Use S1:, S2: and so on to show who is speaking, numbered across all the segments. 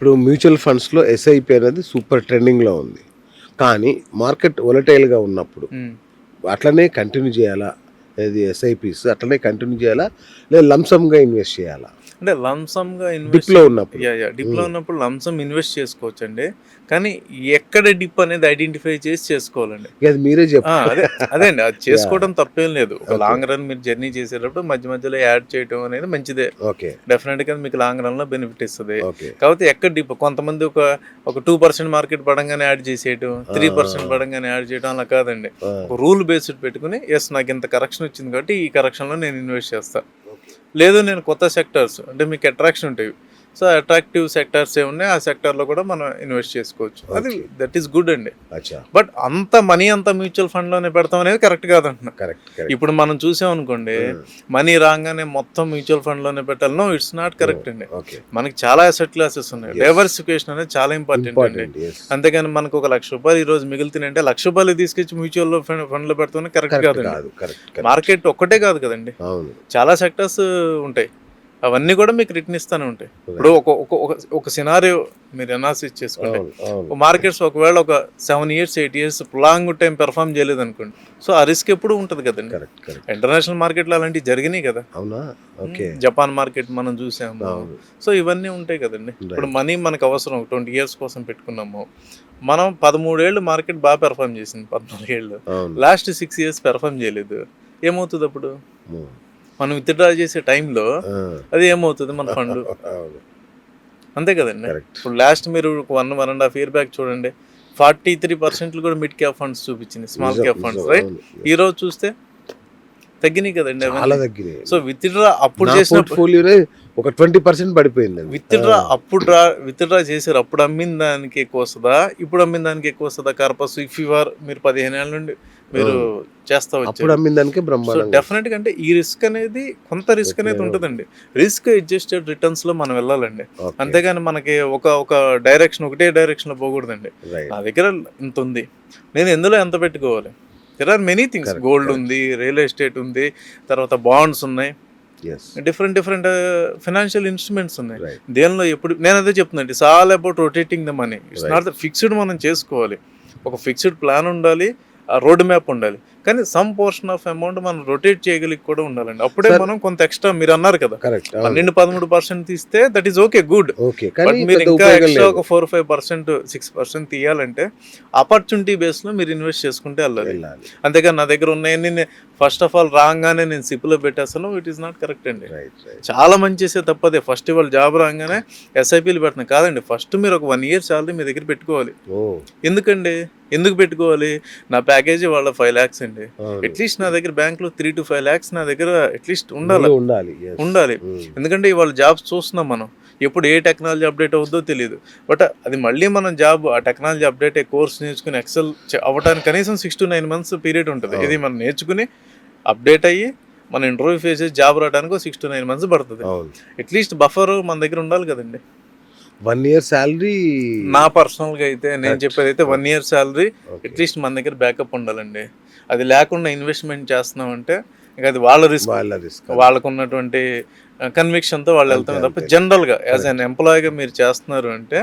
S1: ఇప్పుడు మ్యూచువల్ ఫండ్స్‌లో ఎస్ఐపి అనేది సూపర్ ట్రెండింగ్‌లో ఉంది. కానీ మార్కెట్ వోలటైల్‌గా ఉన్నప్పుడు
S2: హ్మ్.
S1: అట్లనే కంటిన్యూ చేయాలా? ఏది ఎస్ఐపీస్ అట్లనే కంటిన్యూ చేయాలా? లేదా లంసమ్‌గా ఇన్వెస్ట్ చేయాలా?
S2: అంటే లంసమ్‌గా
S1: డిప్‌లో ఉన్నప్పుడు.
S2: డిప్‌లో
S1: హ్మ్.
S2: ఉన్నప్పుడు లంసమ్ ఇన్వెస్ట్ చేసుకోవచ్చండి. కానీ ఎక్కడ డిప్ అనేది ఐడెంటిఫై చేసి చేసుకోవాలండి.
S1: ఇక అది మీరే
S2: అదే అదే అండి. అది
S1: యాహ్!
S2: చేసుకోవడం తప్పేం లేదు. ఒక
S1: ఓకే.
S2: లాంగ్ రన్ మీరు జర్నీ చేసేటప్పుడు మధ్య మధ్యలో యాడ్ చేయడం అనేది మంచిదే.
S1: ఓకే.
S2: డెఫినెట్‌గా మీకు లాంగ్ రన్‌లో బెనిఫిట్ ఇస్తది.
S1: ఓకే.
S2: కాకపోతే ఎక్కడ డిప్ కొంతమంది ఒక 2% మార్కెట్ పడంగానే యాడ్ చేసేయటం,
S1: ఆ!
S2: 3%
S1: ఆ!
S2: పడంగానే యాడ్ చేయడం అలా కాదండి.
S1: ఆ!
S2: ఒక రూల్ బేస్డ్ పెట్టుకొని నాకు ఇంత కరెక్షన్ వచ్చింది కాబట్టి ఈ కరెక్షన్‌లో నేను ఇన్వెస్ట్ చేస్తా.
S1: ఓకే.
S2: లేదు నేను కొత్త సెక్టార్స్ అంటే మీకు అట్రాక్షన్ ఉంటాయి. సో, అట్రాక్టివ్ సెక్టార్స్ ఏమున్నాయి ఆ సెక్టార్‌లో కూడా మనం ఇన్వెస్ట్ చేసుకోవచ్చు. అది
S1: ఓకే.
S2: దట్ ఈస్ గుడ్ అండి.
S1: అచ్చా!
S2: బట్ అంత మనీ అంతా మ్యూచువల్ ఫండ్‌లోనే పెడతాం అనేది కరెక్ట్ కాదంటున్నా.
S1: కరెక్ట్. కరెక్ట్.
S2: ఇప్పుడు మనం చూసామనుకోండి,
S1: హ్మ్.
S2: మనీ రాంగానే మొత్తం మ్యూచువల్ ఫండ్‌లోనే పెట్టాలి. నో, ఇట్స్ నాట్
S1: హ్మ్.
S2: కరెక్ట్ అండి.
S1: ఓకే.
S2: మనకి చాలా అసెట్ క్లాసెస్ ఉన్నాయి.
S1: యెస్.
S2: డైవర్సిఫికేషన్ అనేది చాలా ఇంపార్టెంట్ అండి.
S1: ఇంపార్టెంట్. యెస్.
S2: అంతేగాని మనకు ఒక రూ. 1,00,000 ఈరోజు మిగులుతున్నాయంటే రూ. 1,00,000 తీసుకొచ్చి మ్యూచువల్ ఫండ్‌లో పెడతాం కరెక్ట్
S1: కరెక్ట్
S2: కాదండి.
S1: కాదు. కరెక్ట్. కరెక్ట్.
S2: మార్కెట్ ఒక్కటే కాదు కదండీ.
S1: అవును.
S2: చాలా సెక్టార్స్ ఉంటాయి. అవన్నీ కూడా మీకు రిటర్న్ ఇస్తానే ఉంటాయి. ఇప్పుడు
S1: రైట్.
S2: ఒక ఒక ఒక ఒక సినారియో మీరు అనాలిసిస్ చేసుకోండి.
S1: అవును. అవును.
S2: మార్కెట్స్ ఒకవేళ ఒక 7 years, 8 years long time perform చేయలేదనుకోండి. సో, ఆ రిస్క్ ఎప్పుడు ఉంటుంది కదండీ.
S1: కరెక్ట్. కరెక్ట్.
S2: ఇంటర్నేషనల్ మార్కెట్‌లో అలాంటివి జరిగినాయి కదా.
S1: అవునా? ఓకే.
S2: జపాన్ మార్కెట్ మనం చూసాము.
S1: అవును.
S2: సో, ఇవన్నీ ఉంటాయి కదండీ. ఇప్పుడు
S1: రైట్.
S2: మనీ మనకు అవసరం 20 ఇయర్స్ కోసం పెట్టుకున్నాము. మనం 13 ఏళ్ళు మార్కెట్ బాగా పెర్ఫార్మ్ చేసింది. 14 ఏళ్ళు.
S1: అవును.
S2: లాస్ట్ 6 ఇయర్స్ పెర్ఫార్మ్ చేయలేదు. ఏమవుతుంది అప్పుడు?
S1: హ్మ్.
S2: మనం విత్‌డ్రా చేసే టైంలో
S1: ఆ!
S2: అది ఏమవుతది మన ఫండు?
S1: అవును.
S2: అంతే కదండీ.
S1: కరెక్ట్.
S2: ఇప్పుడు లాస్ట్ మీరు 1 ½ ఇయర్ బ్యాక్ చూడండి. 43% కూడా మిడ్ క్యాప్ ఫండ్స్ చూపించింది. స్మాల్
S1: నిజం.
S2: క్యాప్
S1: నిజం.
S2: Funds right.
S1: అవును.
S2: ఈరోజు చూస్తే తగ్గినాయి కదండీ
S1: చాలా
S2: అవన్నీ.
S1: తగ్గినాయి.
S2: సో, విత్‌డ్రా అప్పుడు
S1: నా
S2: చేసినప్పుడు
S1: పోర్ట్‌ఫోలియోనే ఒక 20% పడిపోయిందండి. ఆ!
S2: విత్‌డ్రా చేసారు. అప్పుడు అమ్మిన దానికి ఎక్కువొస్తదా? ఇప్పుడు అమ్మిన దానికి ఎక్కువొస్తదా కార్పస్? ఇఫ్ యూ ఆర్ మీరు 15 ఏళ్ల నుండి మీరు
S1: అవును.
S2: చేస్తా
S1: అప్పుడు
S2: వచ్చారు.
S1: అమ్మిన దానికే
S2: సో,
S1: బ్రహ్మాండంగా వస్తుంది.
S2: డెఫినెట్‌గా అంటే ఈ రిస్క్ అనేది కొంత రిస్క్ అనేది
S1: ఎట్లైనా ఉంటుంది.
S2: ఉంటదండి. రిస్క్ అడ్జస్టెడ్ రిటర్న్స్‌లో మనం వెళ్ళాలండి.
S1: ఓకే.
S2: అంతేగాని మనకి ఒక డైరెక్షన్ ఒకటే డైరెక్షన్‌లో పోకూడదండి.
S1: రైట్.
S2: నా దగ్గర ఇంతుంది. నేను ఎందులో ఎంత పెట్టుకోవాలి? There are many things.
S1: Correct.
S2: Gold
S1: correct.
S2: ఉంది, రియల్ ఎస్టేట్ ఉంది, తర్వాత బాండ్స్ ఉన్నాయి.
S1: యెస్.
S2: డిఫరెంట్ ఫైనాన్షియల్ ఇన్‌స్ట్రుమెంట్స్ ఉన్నాయి.
S1: రైట్.
S2: దేనిలో ఎప్పుడు నేనదే చెప్తున్నానండి. It's all about rotating the money. It's
S1: right.
S2: Not the fixed మనం చేసుకోవాలి. ఒక ఫిక్స్డ్ ప్లాన్ ఉండాలి. ఆ రోడ్ మ్యాప్ ఉండాలి. కానీ సమ్ పోర్షన్ ఆఫ్ అమౌంట్ మనం రొటేట్ చేయగలిగి కూడా ఉండాలండి. అప్పుడే
S1: సార్
S2: మనం కొంత ఎక్స్‌ట్రా మీరన్నారు కదా.
S1: కరెక్ట్. అవును.
S2: 12, 13% తీస్తే that is okay good.
S1: Okay. కానీ
S2: బట్ మీరు
S1: పెద్ద
S2: ఇంకా
S1: ఉపయోగం
S2: ఎక్స్‌ట్రా
S1: లేదు.
S2: ఒక 4, 5%, 6% తీయాలంటే ఆపర్చునిటీ బేస్‌లో మీరు ఇన్వెస్ట్ చేసుకుంటే వెళ్ళాలి.
S1: వెళ్ళాలి.
S2: అంతేగాని నా దగ్గర ఉన్నాయన్నీ ఫస్ట్ ఆఫ్ ఆల్ రాంగానే నేను సిప్‌లో పెట్టేస్తాను. ఇట్ ఈస్ నాట్ కరెక్ట్ అండి.
S1: రైట్. రైట్.
S2: చాలా మంది చేసే తప్పదే. ఫస్ట్ ఇవాళ జాబ్ రాగానే ఎస్ఐపీలు పెడుతున్నాను. కాదండి. ఫస్ట్ మీరు ఒక 1 ఇయర్ సాలరీ మీ దగ్గర పెట్టుకోవాలి.
S1: ఓహ్!
S2: ఎందుకండి? ఎందుకు పెట్టుకోవాలి? నా ప్యాకేజీ వాళ్ళ 5 లాక్స్ అండి.
S1: అవును.
S2: అట్‌లీస్ట్ నా దగ్గర బ్యాంక్‌లో 3-5 లాక్స్ నా దగ్గర అట్‌లీస్ట్
S1: నిల్వ ఉండాలి. యెస్.
S2: ఉండాలి.
S1: హ్మ్.
S2: ఎందుకంటే ఇవాళ జాబ్స్ చూస్తున్నాం మనం. ఎప్పుడు ఏ టెక్నాలజీ అప్డేట్ అవుద్దో తెలీదు. బట్ అది మళ్ళీ మనం ఆ టెక్నాలజీ అప్డేట్ అయ్యే కోర్స్ నేర్చుకుని ఎక్సెల్ అవ్వటానికి కనీసం 6-9 మంత్స్ పీరియడ్ ఉంటది. ఇది
S1: అవును.
S2: మనం నేర్చుకుని అప్డేట్ అయ్యి మన ఇంటర్వ్యూ ఫేస్ చేసి జాబ్ రావడానికి ఒక 6-9 మంత్స్ పడుతది.
S1: అవును.
S2: అట్‌లీస్ట్ బఫర్ మన దగ్గర ఉండాలి కదండీ.
S1: 1 ఇయర్ సాలరీ
S2: నా పర్సనల్‌గా అయితే నేను
S1: కరెక్ట్.
S2: చెప్పేదైతే 1
S1: okay.
S2: Year salary
S1: okay.
S2: At least మన దగ్గర బ్యాకప్ ఉండాలండి. అది లేకుండా ఇన్వెస్ట్‌మెంట్ చేస్తున్నామంటే ఇక అది వాళ్ళ రిస్క్.
S1: వాళ్ళ రిస్క్ అంతే.
S2: వాళ్ళకున్నటువంటి కన్విక్షన్‌తో వాళ్ళు
S1: అంతే.
S2: వెళ్తామే తప్ప
S1: అంతే.
S2: జనరల్‌గా యాస్
S1: కరెక్ట్.
S2: ఎన్ ఎంప్లాయీగా మీరు చేస్తున్నారు అంటే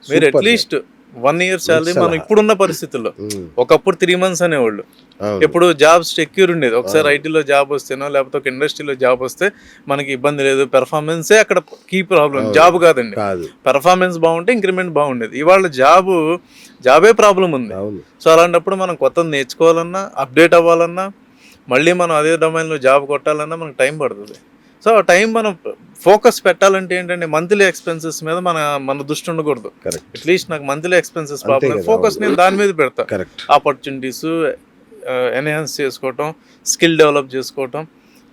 S2: మీరు
S1: సూపర్ సార్.
S2: అట్‌లీస్ట్ 1 ఇయర్
S1: మంచి
S2: సాలరీ మనం
S1: సలహా.
S2: ఇప్పుడున్న పరిస్థితుల్లో
S1: హ్మ్.
S2: ఒకప్పుడు 3 మంత్స్ అనేవాళ్ళు.
S1: అవును.
S2: ఎప్పుడు జాబ్స్ సెక్యూర్ ఉండేది. ఒకసారి
S1: అవును.
S2: ఐటీలో జాబ్ వస్తేనో లేకపోతే ఒక ఇండస్ట్రీలో జాబ్ వస్తే మనకి ఇబ్బంది లేదు. పెర్ఫార్మెన్సే అక్కడ కీ ప్రాబ్లమ్.
S1: అవును.
S2: జాబ్ కాదండి.
S1: కాదు.
S2: పెర్ఫార్మెన్స్ బాగుంటే ఇంక్రిమెంట్ బాగుండేది. ఇవాళ జాబే ప్రాబ్లమ్ ఉంది.
S1: అవును.
S2: సో అలాంటప్పుడు మనం కొత్తది నేర్చుకోవాలన్నా, అప్డేట్ అవ్వాలన్నా, మళ్ళీ మనం అదే డొమైన్‌లో జాబ్ కొట్టాలన్నా మనకు టైం పడుతది. సో ఆ టైం మనం ఫోకస్ పెట్టాలంటే ఏంటంటే మంత్లీ ఎక్స్‌పెన్సెస్ మీద మన దృష్టి ఉండకూడదు.
S1: కరెక్ట్.
S2: అట్‌లీస్ట్ నాకు మంత్లీ ఎక్స్‌పెన్సెస్
S1: అంతే
S2: ప్రాబ్లమ్
S1: కదా!
S2: ఫోకస్
S1: అవును.
S2: నేను దాని మీద పెడతా.
S1: కరెక్ట్.
S2: ఆపర్చునిటీస్ ఎన్హాన్స్ చేసుకోవటం, స్కిల్ డెవలప్ చేసుకోవటం.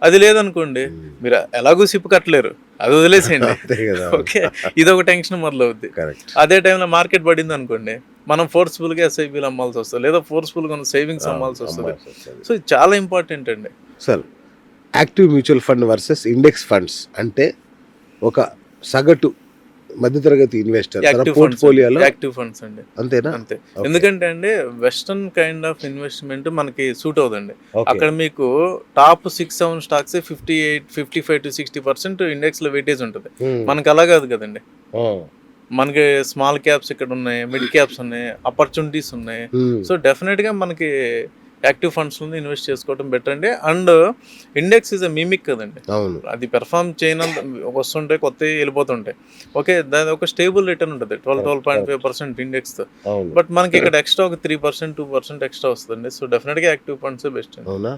S2: అది లేదనుకోండి
S1: హ్మ్.
S2: మీరు ఎలాగో సిప్ కట్టలేరు. అది వదిలేసేయండి.
S1: అంతే కదా!
S2: ఓకే. ఇదొక టెన్షన్ మొదలవుద్ది.
S1: కరెక్ట్.
S2: అదే టైంలో మార్కెట్ పడిందనుకోండి మనం ఫోర్స్‌ఫుల్‌గా ఎస్ఐపీలు అమ్మాల్సొస్తది. లేదా ఫోర్స్‌ఫుల్‌గా ఉన్న సేవింగ్స్
S1: అవును.
S2: అమ్మాల్సొస్తది.
S1: అమ్మాల్సొస్తది.
S2: సో ఇది చాలా ఇంపార్టెంట్ అండి.
S1: Sir active mutual fund versus index funds అంటే ఒక సగటు మధ్యతరగతి ఇన్వెస్టర్ తన పోర్ట్‌ఫోలియోలో
S2: యాక్టివ్ ఫండ్స్ అండి.
S1: అంతేనా?
S2: అంతే.
S1: ఓకే.
S2: ఎందుకంటే అండి వెస్టర్న్ కైండ్ ఆఫ్ ఇన్వెస్ట్‌మెంట్ మనకి సూట్ అవ్వదండి.
S1: ఓకే.
S2: అక్కడ మీకు టాప్ 6, 7 స్టాక్సే 58, 55-60% ఇండెక్స్‌లో వెయిటేజ్ ఉంటది.
S1: హ్మ్.
S2: మనకు అలా కాదు కదండీ.
S1: ఆ!
S2: మనకి స్మాల్ క్యాప్స్ ఇక్కడ ఉన్నాయి, మిడ్ క్యాప్స్ ఉన్నాయి, ఆపర్చునిటీస్ ఉన్నాయి. సో డెఫినెట్గా మనకి యాక్టివ్ ఫండ్స్లో ఇన్వెస్ట్ చేసుకోవడం బెటర్ అండి. And index is a mimic కదండి,
S1: అవును
S2: అది పెర్ఫామ్ చేయనంత వస్తుంటాయి, కొత్తవి వెళ్ళిపోతుంటాయి. ఓకే, దాని ఒక స్టేబుల్ రిటర్న్ ఉంటుంది 12.5% ఇండెక్స్తో.
S1: అవును
S2: బట్ మనకి ఇక్కడ ఎక్స్ట్రా ఒక 3% 2% ఎక్స్ట్రా వస్తుందండి. సో డెఫినెట్గా యాక్టివ్ ఫండ్స్ బెస్ట్ అండి.
S1: అవునా,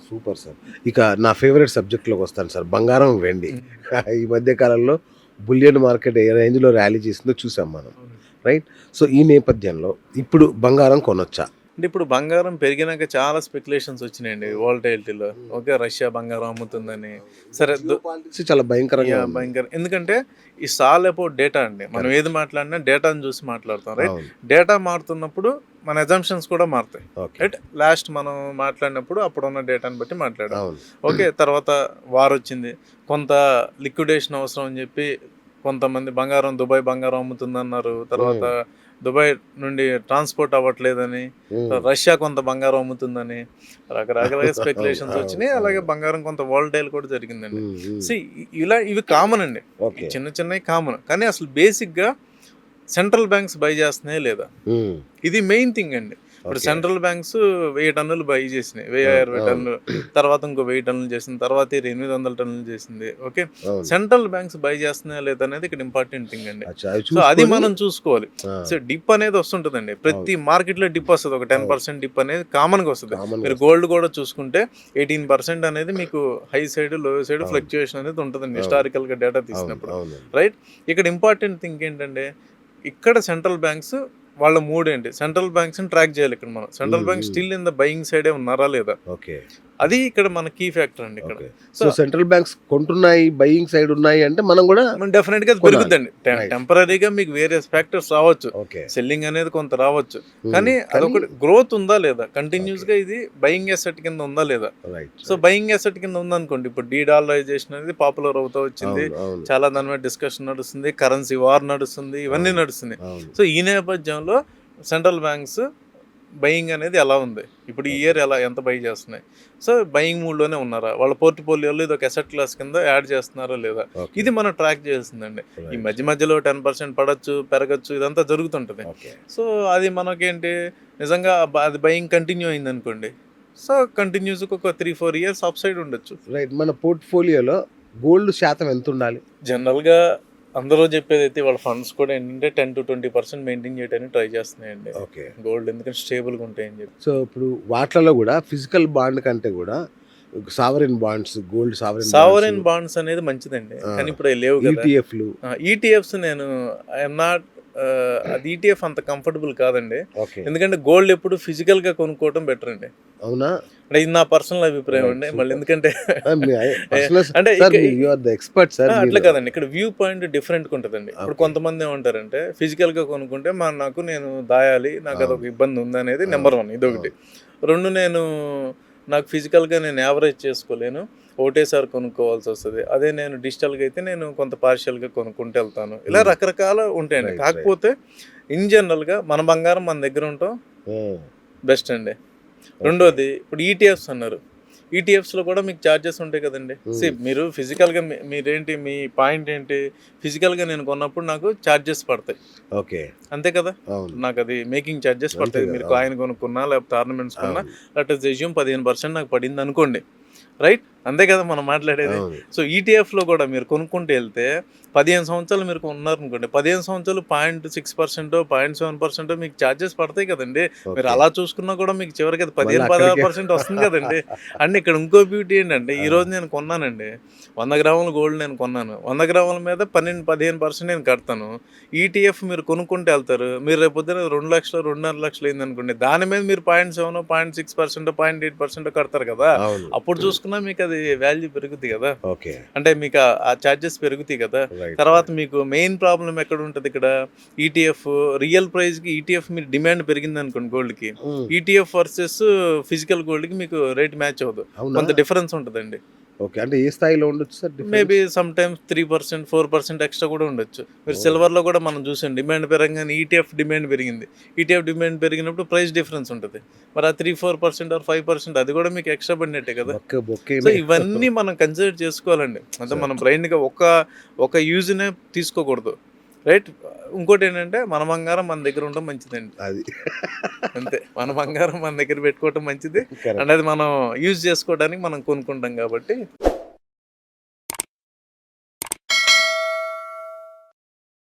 S1: సూపర్ సార్. ఇక నా ఫేవరెట్ సబ్జెక్ట్లోకి వస్తాను సార్, బంగారం వెండి. ఈ మధ్య కాలంలో బులియన్ మార్కెట్ ఏ రేంజ్లో ర్యాలీ చేసిందో చూసాం మనం, రైట్? సో ఈ నేపథ్యంలో ఇప్పుడు బంగారం కొనొచ్చా?
S2: అంటే ఇప్పుడు బంగారం పెరిగినాక చాలా స్పెక్యులేషన్స్ వచ్చినాయండి వాలటైలిటీలో. ఓకే, రష్యా బంగారం అమ్ముతుందని. సరే
S1: పాలిటిక్స్ చాలా భయంకరంగా ఉంది.
S2: భయంకరం, ఎందుకంటే ఈ సాల్ అబౌట్ డేటా అండి. మనం ఏది మాట్లాడినా డేటాను చూసి మాట్లాడతాం, రైట్?
S1: అవును.
S2: డేటా మారుతున్నప్పుడు మన ఎజంప్షన్స్ కూడా మారుతాయి,
S1: ఓకే.
S2: రైట్? లాస్ట్ మనం మాట్లాడినప్పుడు అప్పుడున్న డేటాని బట్టి మాట్లాడాం.
S1: అవును.
S2: ఓకే, తర్వాత వార్ వచ్చింది, కొంత లిక్విడేషన్ అవసరం అని చెప్పి కొంతమంది దుబాయ్ బంగారం అమ్ముతుందన్నారు. తర్వాత దుబాయ్ నుండి ట్రాన్స్పోర్ట్ అవ్వట్లేదని, రష్యా కొంత బంగారం అమ్ముతుందని రకరకాల స్పెక్యులేషన్స్ వచ్చినాయి. అలాగే బంగారం కొంత వాలటైల్ కూడా జరిగిందండి. ఇలా ఇవి కామన్ అండి,
S1: ఓకే.
S2: చిన్న చిన్నవి కామన్. కానీ అసలు బేసిక్గా సెంట్రల్ బ్యాంక్స్ బై చేస్తున్నాయి లేదా, ఇది మెయిన్ థింగ్ అండి. ఇప్పుడు సెంట్రల్ బ్యాంక్స్ 1000 టన్నులు బై చేసినాయి, 1060 టన్నులు, తర్వాత ఇంకో 1000 టన్నులు చేసింది, తర్వాత 800 టన్నులు చేసింది. ఓకే, సెంట్రల్ బ్యాంక్స్ బై చేస్తున్నాయా లేదా అనేది ఇక్కడ ఇంపార్టెంట్ థింగ్ అండి. సో అది మనం చూసుకోవాలి. సో డిప్ అనేది వస్తుంటుందండి, ప్రతి మార్కెట్ లో డిప్ వస్తుంది, ఒక 10% డిప్ అనేది కామన్ గా వస్తుంది. మీరు గోల్డ్ కూడా చూసుకుంటే 18% అనేది మీకు హై సైడ్ లో సైడ్ ఫ్లక్చుయేషన్ అనేది ఉంటుందండి హిస్టారికల్ గా డేటా తీసినప్పుడు, రైట్? ఇక్కడ ఇంపార్టెంట్ థింగ్ ఏంటంటే, ఇక్కడ సెంట్రల్ బ్యాంక్స్ వాళ్ళ మూడ్ ఏంటి, సెంట్రల్ బ్యాంక్స్ ట్రాక్ చేయాలి. ఇక్కడ మనం central bank still in the buying సైడే ఉన్నారా లేదా,
S1: ఓకే,
S2: అది ఇక్కడ మన కీ ఫ్యాక్టర్ అండి. ఇక్కడ
S1: సో సెంట్రల్ బ్యాంక్స్ కొంటున్నాయి, బయింగ్ సైడ్ ఉన్నాయి అంటే మనం కూడా
S2: డెఫినెట్ గా పెరుగుద్దండి. టెంపరీగా మీకు వేరే ఫ్యాక్టర్స్ రావచ్చు,
S1: ఓకే,
S2: సెల్లింగ్ అనేది కొంత రావచ్చు, కానీ అదొకటి గ్రోత్ ఉందా లేదా, కంటిన్యూస్ గా ఇది బయింగ్ అసెట్ కింద ఉందా లేదా. సో బయింగ్ అసెట్ కింద ఉందనుకోండి, ఇప్పుడు డీడాలరైజేషన్ అనేది పాపులర్ అవుతా వచ్చింది, చాలా దాని మీద డిస్కషన్ నడుస్తుంది, కరెన్సీ వార్ నడుస్తుంది, ఇవన్నీ నడుస్తుంది. సో ఈ నేపథ్యంలో సెంట్రల్ బ్యాంక్స్ బయింగ్ అనేది ఎలా ఉంది, ఇప్పుడు ఈ ఇయర్ ఎంత బై చేస్తున్నాయి, సో బయింగ్ మూడ్లోనే ఉన్నారా, వాళ్ళ పోర్ట్ఫోలియోలో ఇది ఒక అసెట్ క్లాస్ కింద యాడ్ చేస్తున్నారా లేదా, ఇది మనం ట్రాక్ చేస్తుందండి. ఈ మధ్యలో 10% పడచ్చు, పెరగచ్చు, ఇదంతా జరుగుతుంటుంది. సో అది మనకేంటి, నిజంగా అది బయింగ్ కంటిన్యూ అయింది అనుకోండి, సో కంటిన్యూస్ ఒక 3-4 ఇయర్స్ అప్ సైడ్ ఉండొచ్చు,
S1: రైట్? మన పోర్ట్ఫోలియోలో గోల్డ్ శాతం ఎంత ఉండాలి?
S2: జనరల్గా అందరూ చెప్పేది అయితే వాళ్ళ ఫండ్స్ కూడా ఏంటంటే 10 to 20% మెయింటైన్ చేయడానికి ట్రై చేస్తున్నాయండి,
S1: ఓకే,
S2: గోల్డ్, ఎందుకంటే స్టేబుల్గా ఉంటాయని చెప్పి.
S1: సో ఇప్పుడు వాటిలలో కూడా ఫిజికల్ బాండ్ కంటే కూడా sovereign bonds, gold
S2: sovereign bonds అనేది మంచిదండి, కానీ ఇప్పుడు అవి లేవు కదా.
S1: ఈటీఎఫ్లు,
S2: ఈటీఎఫ్స్ నేను ఐఎమ్ నాట్, అది ఈటీఎఫ్ అంత కంఫర్టబుల్ కాదండి, ఎందుకంటే గోల్డ్ ఎప్పుడు ఫిజికల్ గా కొనుక్కోవడం బెటర్ అండి.
S1: అవునా?
S2: అంటే ఇది నా పర్సనల్ అభిప్రాయం అండి. మళ్ళీ ఎందుకంటే
S1: అంటే
S2: అట్లా కాదండి, ఇక్కడ వ్యూ పాయింట్ డిఫరెంట్ ఉంటుందండి. ఇప్పుడు కొంతమంది ఏమంటారంటే ఫిజికల్ గా కొనుక్కుంటే నేను దాయాలి, నాకు అదొక ఇబ్బంది ఉంది అనేది నెంబర్ 1, ఇదొకటి. 2, నాకు ఫిజికల్గా నేను యావరేజ్ చేసుకోలేను, ఒకటేసారి కొనుక్కోవాల్సి వస్తుంది. అదే నేను డిజిటల్గా అయితే నేను కొంత పార్షియల్గా కొనుక్కుంటూ వెళ్తాను. ఇలా రకరకాల ఉంటాయండి. కాకపోతే ఇన్ జనరల్గా మన బంగారం మన దగ్గర ఉంటాం బెస్ట్ అండి. రెండోది, ఇప్పుడు ఈటీఎఫ్స్ అన్నారు, ఈటీఎఫ్స్లో కూడా మీకు ఛార్జెస్ ఉంటాయి కదండి. మీరు ఫిజికల్గా మీరేంటి, మీ పాయింట్ ఏంటి, ఫిజికల్గా నేను కొన్నప్పుడు నాకు ఛార్జెస్ పడతాయి,
S1: ఓకే,
S2: అంతే కదా, నాకు అది మేకింగ్ ఛార్జెస్ పడతాయి. మీరు కాయిన్ కొనుక్కున్నా లేకపోతే ఆర్నమెంట్స్ కొన్నా, లెట్ అస్ అస్యూమ్ 15% నాకు పడింది అనుకోండి, రైట్? అంతే కదా మనం మాట్లాడేది. సో ఈటీఎఫ్లో కూడా మీరు కొనుక్కుంటూ వెళ్తే 15 సంవత్సరాలు మీరు ఉన్నారనుకోండి, 15 సంవత్సరాలు 0.6%, 0.7% మీకు ఛార్జెస్ పడతాయి కదండి. మీరు అలా చూసుకున్నా కూడా మీకు చివరికి అది 15-16% వస్తుంది కదండి. అండ్ ఇక్కడ ఇంకో బ్యూటీ ఏంటంటే, ఈరోజు నేను కొన్నానండి 100 గ్రాముల గోల్డ్, నేను కొన్నాను 100 గ్రాముల మీద 12-15% నేను కడతాను. ఈటీఎఫ్ మీరు కొనుక్కుంటూ వెళ్తారు, మీరు రేపు పొద్దున 2 లక్షలు 2.5 లక్షలు అయిందనుకోండి, దాని మీద మీరు 0.7, 0.6%, 0.8% కడతారు కదా. అప్పుడు చూసుకున్నా మీకు అది వాల్యూ పెరుగుతుంది కదా, అంటే మీకు ఆ ఛార్జెస్ పెరుగుతాయి కదా. తర్వాత మీకు మెయిన్ ప్రాబ్లం ఎక్కడ ఉంటుంది, ఇక్కడ ఈటీఎఫ్ రియల్ ప్రైస్ కి ఈటీఎఫ్ మీరు డిమాండ్ పెరిగింది అనుకోండి గోల్డ్ కి, ఈటీఎఫ్ వర్సెస్ ఫిజికల్ గోల్డ్ కి మీకు రేట్ మ్యాచ్ అవ్వదు, కొంత డిఫరెన్స్ ఉంటుందండి.
S1: ఓకే, అంటే ఏ స్థాయిలో ఉండొచ్చు sir?
S2: Maybe some times 3%, 4% extra కూడా ఉండొచ్చు. మీరు సిల్వర్లో కూడా మనం చూసాం, డిమాండ్ పెరగగానే ఈటీఎఫ్ డిమాండ్ పెరిగింది. ఈటీఎఫ్ డిమాండ్ పెరిగినప్పుడు ప్రైస్ డిఫరెన్స్ ఉంటుంది. మరి ఆ 3-4% or 5% అది కూడా మీకు ఎక్స్ట్రా పడినట్టే కదా. సో ఇవన్నీ మనం కన్సిడర్ చేసుకోవాలండి. అంటే మనం బ్లైండ్గా ఒక యూజ్నే తీసుకోకూడదు. రైట్. ఇంకోటి ఏంటంటే మన బంగారం మన దగ్గర ఉండడం మంచిదండి.
S1: అది
S2: అంతే, మన బంగారం మన దగ్గర పెట్టుకోవటం మంచిది.
S1: Correct.
S2: అండ్ అది మనం యూజ్ చేసుకోవడానికి మనం కొనుక్కుంటాం కాబట్టి